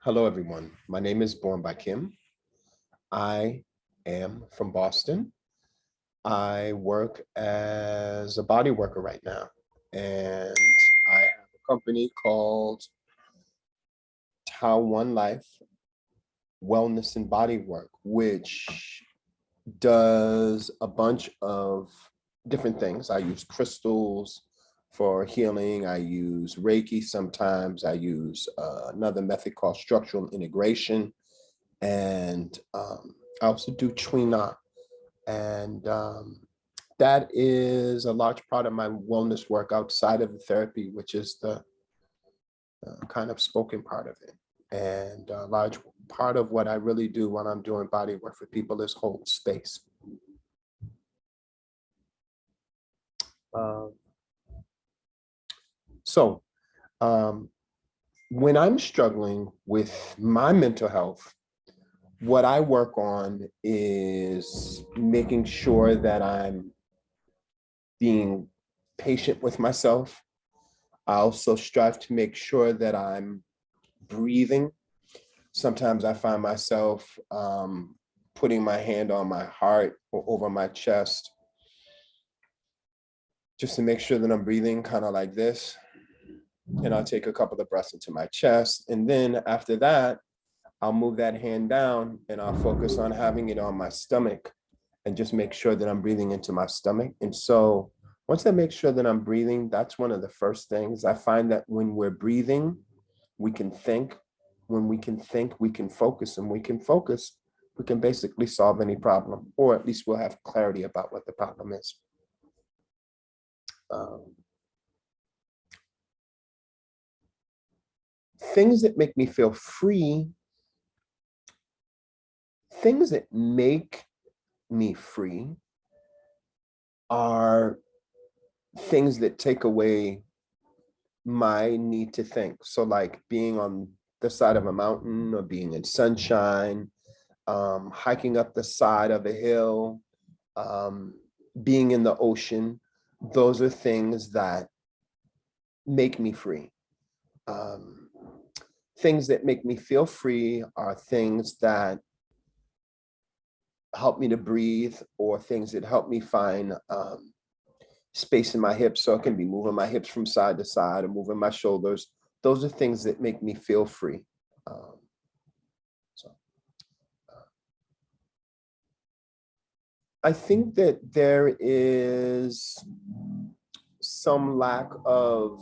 Hello, everyone. My name is Born by Kim. I am from Boston. I work as a body worker right now, and I have a company called Tao One Life Wellness and Body Work, which does a bunch of different things. I use crystals for healing. I use Reiki sometimes. I use another method called structural integration. And I also do China. And that is a large part of my wellness work outside of the therapy, which is the kind of spoken part of it. And a large part of what I really do when I'm doing body work for people is hold space. Um, so when I'm struggling with my mental health, what I work on is making sure that I'm being patient with myself. I also strive to make sure that I'm breathing. Sometimes I find myself putting my hand on my heart or over my chest just to make sure that I'm breathing kind of like this. And I'll take a couple of breaths into my chest. And then after that, I'll move that hand down and I'll focus on having it on my stomach and just make sure that I'm breathing into my stomach. And so once I make sure that I'm breathing, that's one of the first things. I find that when we're breathing, we can think. When we can think, we can focus. And we can focus, we can basically solve any problem, or at least we'll have clarity about what the problem is. Things that make me feel free, things that make me free are things that take away my need to think. So like being on the side of a mountain or being in sunshine, hiking up the side of a hill, being in the ocean, those are things that make me free. Things that make me feel free are things that help me to breathe, or things that help me find space in my hips, so I can be moving my hips from side to side or moving my shoulders. Those are things that make me feel free. I think that there is some lack of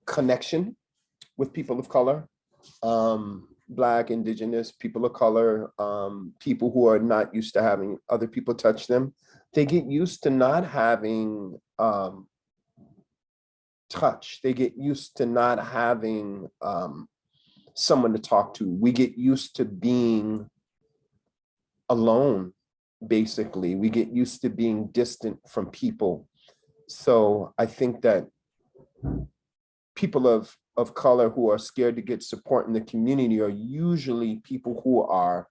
connection with people of color, Black, Indigenous, people of color, people who are not used to having other people touch them. They get used to not having touch. They get used to not having someone to talk to. We get used to being alone, basically. We get used to being distant from people. So I think that people of color who are scared to get support in the community are usually people who are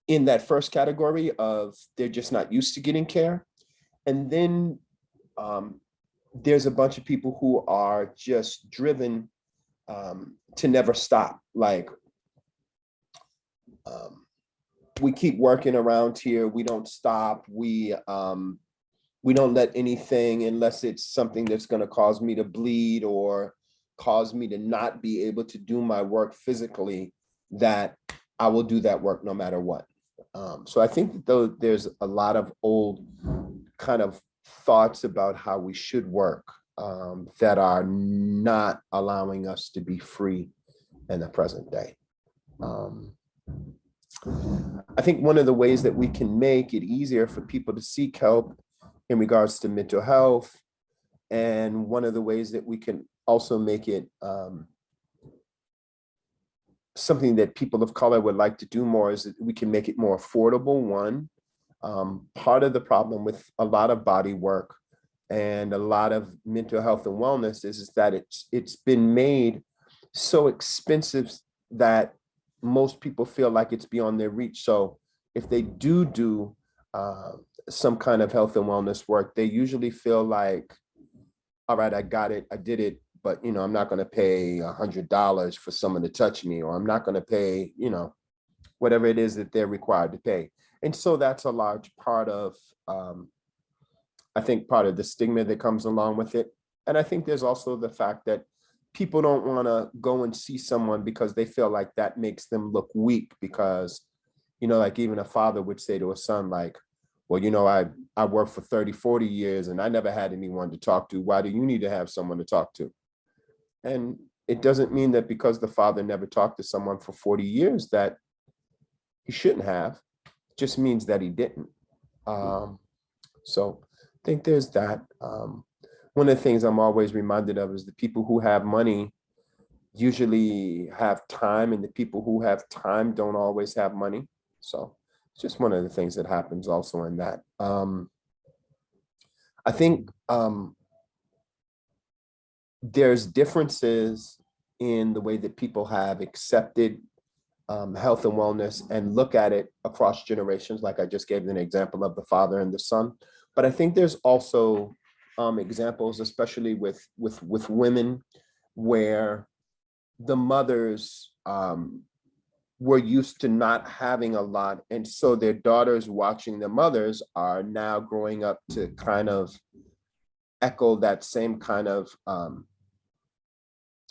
in that first category of they're just not used to getting care. And then there's a bunch of people who are just driven to never stop. Like, we keep working around here. We don't stop. We don't let anything, unless it's something that's going to cause me to bleed or cause me to not be able to do my work physically, that I will do that work no matter what. So I think that though there's a lot of old kind of thoughts about how we should work that are not allowing us to be free in the present day. I think one of the ways that we can make it easier for people to seek help in regards to mental health, and one of the ways that we can also make it something that people of color would like to do more, is that we can make it more affordable. One, part of the problem with a lot of body work and a lot of mental health and wellness is that it's been made so expensive that most people feel like it's beyond their reach. So if they do some kind of health and wellness work, they usually feel like, all right, I got it, I did it, but I'm not going to pay $100 for someone to touch me, or I'm not going to pay, whatever it is that they're required to pay. And so that's a large part of, I think, part of the stigma that comes along with it. And I think there's also the fact that people don't want to go and see someone because they feel like that makes them look weak, because, like even a father would say to a son, like, well, I worked for 30, 40 years and I never had anyone to talk to. Why do you need to have someone to talk to? And it doesn't mean that because the father never talked to someone for 40 years that he shouldn't have. It just means that he didn't. So I think there's that. One of the things I'm always reminded of is the people who have money usually have time, and the people who have time don't always have money. So it's just one of the things that happens also in that. I think there's differences in the way that people have accepted health and wellness and look at it across generations. Like I just gave an example of the father and the son, but I think there's also examples, especially with women, where the mothers were used to not having a lot, and so their daughters watching the mothers are now growing up to kind of echo that same kind of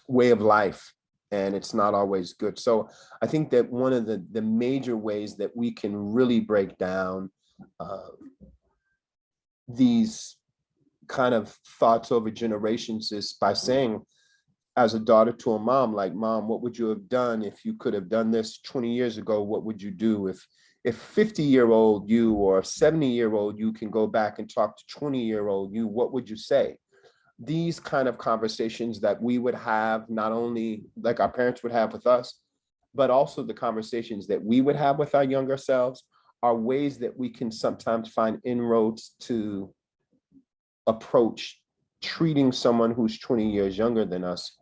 way of life, and it's not always good. So I think that one of the major ways that we can really break down these kind of thoughts over generations is by saying, as a daughter to a mom, like, Mom, what would you have done if you could have done this 20 years ago? What would you do if 50-year-old you or 70-year-old you can go back and talk to 20-year-old you? What would you say? These kind of conversations that we would have, not only like our parents would have with us, but also the conversations that we would have with our younger selves, are ways that we can sometimes find inroads to approach treating someone who's 20 years younger than us.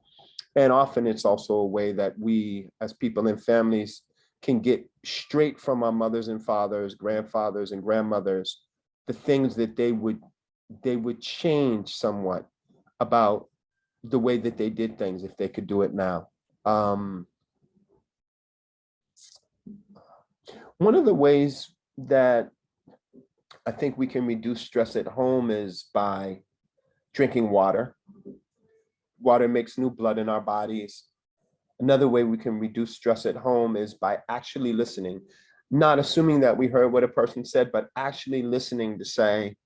And often it's also a way that we, as people in families, can get straight from our mothers and fathers, grandfathers and grandmothers, the things that they would change somewhat about the way that they did things if they could do it now. One of the ways that I think we can reduce stress at home is by drinking water. Water makes new blood in our bodies. Another way we can reduce stress at home is by actually listening, not assuming that we heard what a person said, but actually listening to say,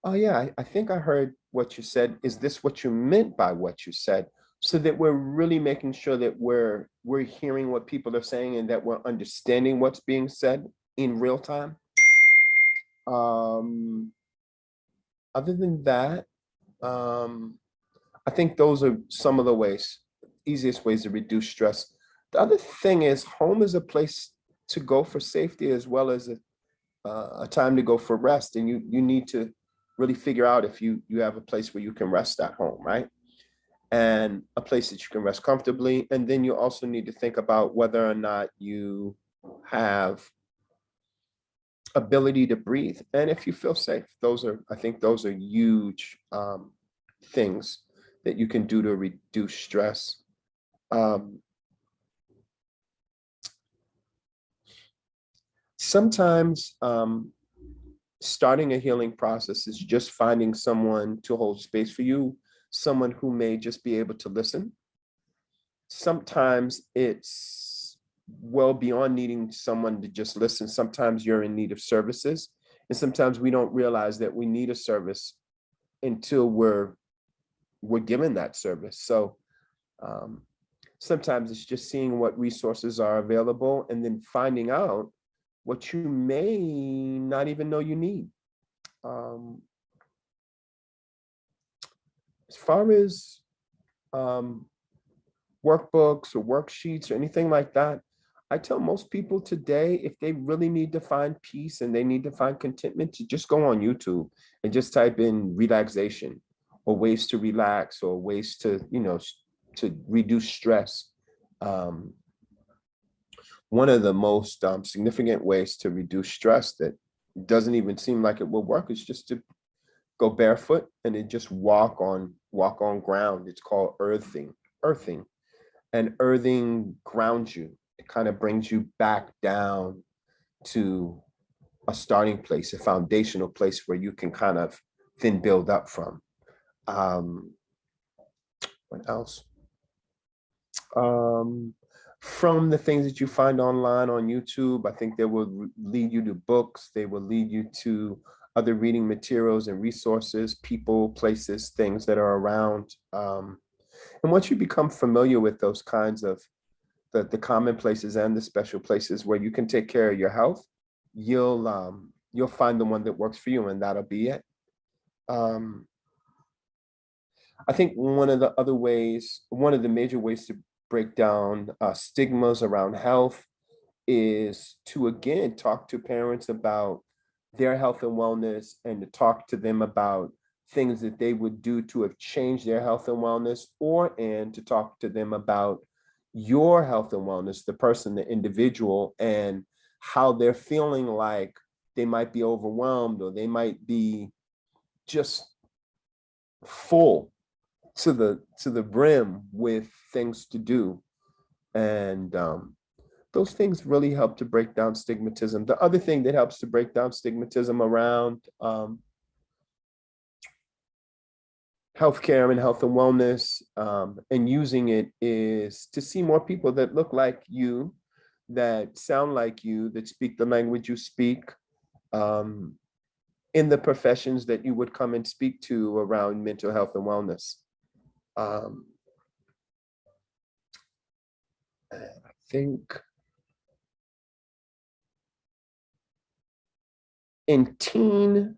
oh yeah, I think I heard what you said. Is this what you meant by what you said? So that we're really making sure that we're hearing what people are saying and that we're understanding what's being said in real time. Other than that, I think those are some of the easiest ways to reduce stress. The other thing is, home is a place to go for safety as well as a time to go for rest. And you need to really figure out if you have a place where you can rest at home, right? And a place that you can rest comfortably. And then you also need to think about whether or not you have ability to breathe and if you feel safe. I think those are huge things that you can do to reduce stress. Sometimes starting a healing process is just finding someone to hold space for you, someone who may just be able to listen. Sometimes it's well beyond needing someone to just listen. Sometimes you're in need of services, and sometimes we don't realize that we need a service until we're given that service. So sometimes it's just seeing what resources are available and then finding out what you may not even know you need. As far as workbooks or worksheets or anything like that, I tell most people today, if they really need to find peace and they need to find contentment, to just go on YouTube and just type in relaxation or ways to relax or ways to, to reduce stress. One of the most significant ways to reduce stress that doesn't even seem like it will work is just to go barefoot and then just walk on walk on ground. It's called earthing, earthing. And earthing grounds you. It kind of brings you back down to a starting place, a foundational place where you can kind of then build up from. Um, what else? Um, from the things that you find online on YouTube, I think they will lead you to books. They will lead you to other reading materials and resources, people, places, things that are around. And once you become familiar with those kinds of the common places and the special places where you can take care of your health, you'll find the one that works for you, and that'll be it. I think one of the major ways to break down stigmas around health is to, again, talk to parents about their health and wellness, and to talk to them about things that they would do to have changed their health and wellness, and to talk to them about your health and wellness, the person, the individual, and how they're feeling like they might be overwhelmed, or they might be just full to the brim with things to do. And those things really help to break down stigmatism. The other thing that helps to break down stigmatism around healthcare and health and wellness, and using it, is to see more people that look like you, that sound like you, that speak the language you speak, in the professions that you would come and speak to around mental health and wellness. I think in teen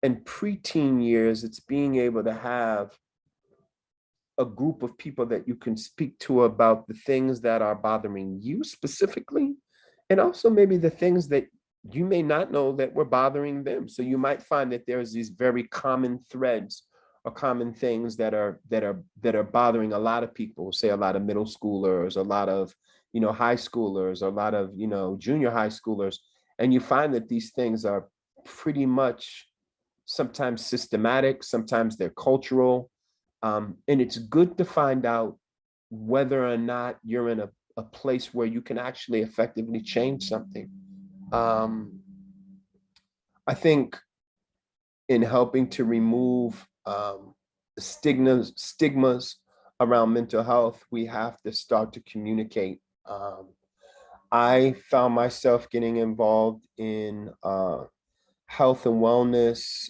and preteen years, it's being able to have a group of people that you can speak to about the things that are bothering you specifically, and also maybe the things that you may not know that were bothering them. So you might find that there's these very common threads or common things that are bothering a lot of people, say a lot of middle schoolers, a lot of high schoolers, a lot of junior high schoolers, and you find that these things are pretty much sometimes systematic, sometimes they're cultural. And it's good to find out whether or not you're in a place where you can actually effectively change something. I think in helping to remove stigmas around mental health, we have to start to communicate. I found myself getting involved in health and wellness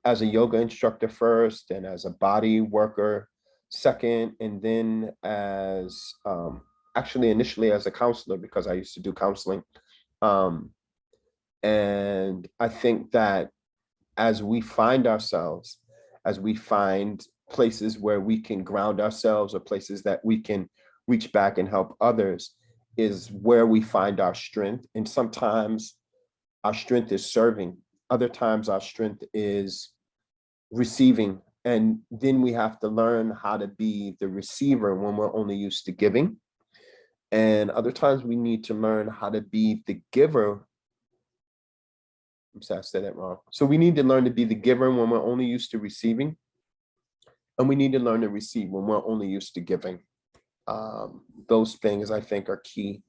as a yoga instructor first, and as a body worker second, and then as actually initially as a counselor, because I used to do counseling. And I think that as we find ourselves, as we find places where we can ground ourselves, or places that we can reach back and help others, is where we find our strength. And sometimes our strength is serving. Other times our strength is receiving. And then we have to learn how to be the receiver when we're only used to giving. And other times we need to learn how to be the giver. I'm sorry, I said that wrong. So we need to learn to be the giver when we're only used to receiving. And we need to learn to receive when we're only used to giving. Those things I think are key.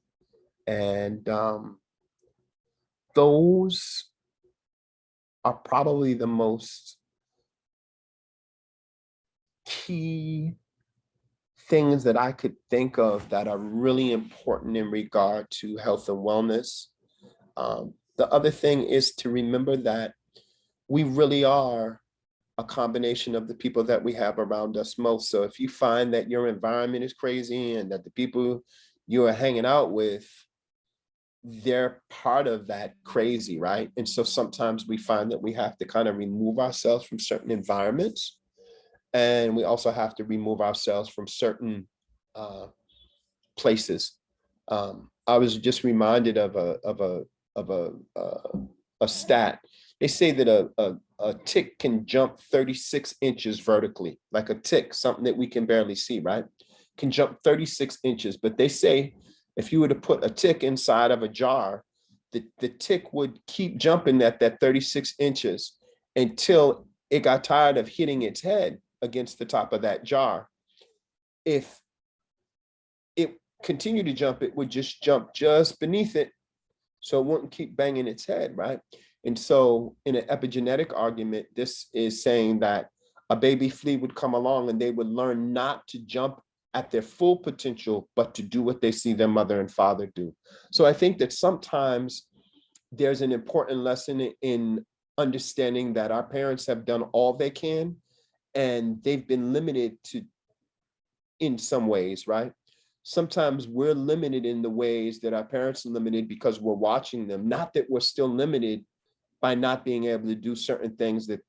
And those are probably the most key things that I could think of that are really important in regard to health and wellness. The other thing is to remember that we really are a combination of the people that we have around us most. So if you find that your environment is crazy, and that the people you are hanging out with, they're part of that crazy, right? And so sometimes we find that we have to kind of remove ourselves from certain environments, and we also have to remove ourselves from certain places. I was just reminded of a stat. They say that a tick can jump 36 inches vertically, like a tick, something that we can barely see, right? Can jump 36 inches. But they say if you were to put a tick inside of a jar, the tick would keep jumping at that 36 inches until it got tired of hitting its head against the top of that jar. If it continued to jump, it would just jump just beneath it, so it wouldn't keep banging its head, right? And so in an epigenetic argument, this is saying that a baby flea would come along and they would learn not to jump at their full potential, but to do what they see their mother and father do. So I think that sometimes there's an important lesson in understanding that our parents have done all they can and they've been limited to in some ways, right? Sometimes we're limited in the ways that our parents are limited because we're watching them, not that we're still limited by not being able to do certain things that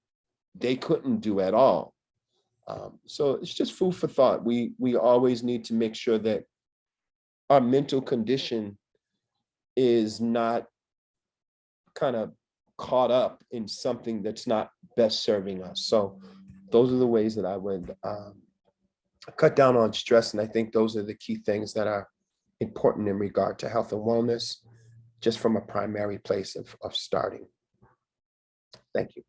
they couldn't do at all. So it's just food for thought. We always need to make sure that our mental condition is not kind of caught up in something that's not best serving us. So those are the ways that I would cut down on stress. And I think those are the key things that are important in regard to health and wellness, just from a primary place of starting. Thank you.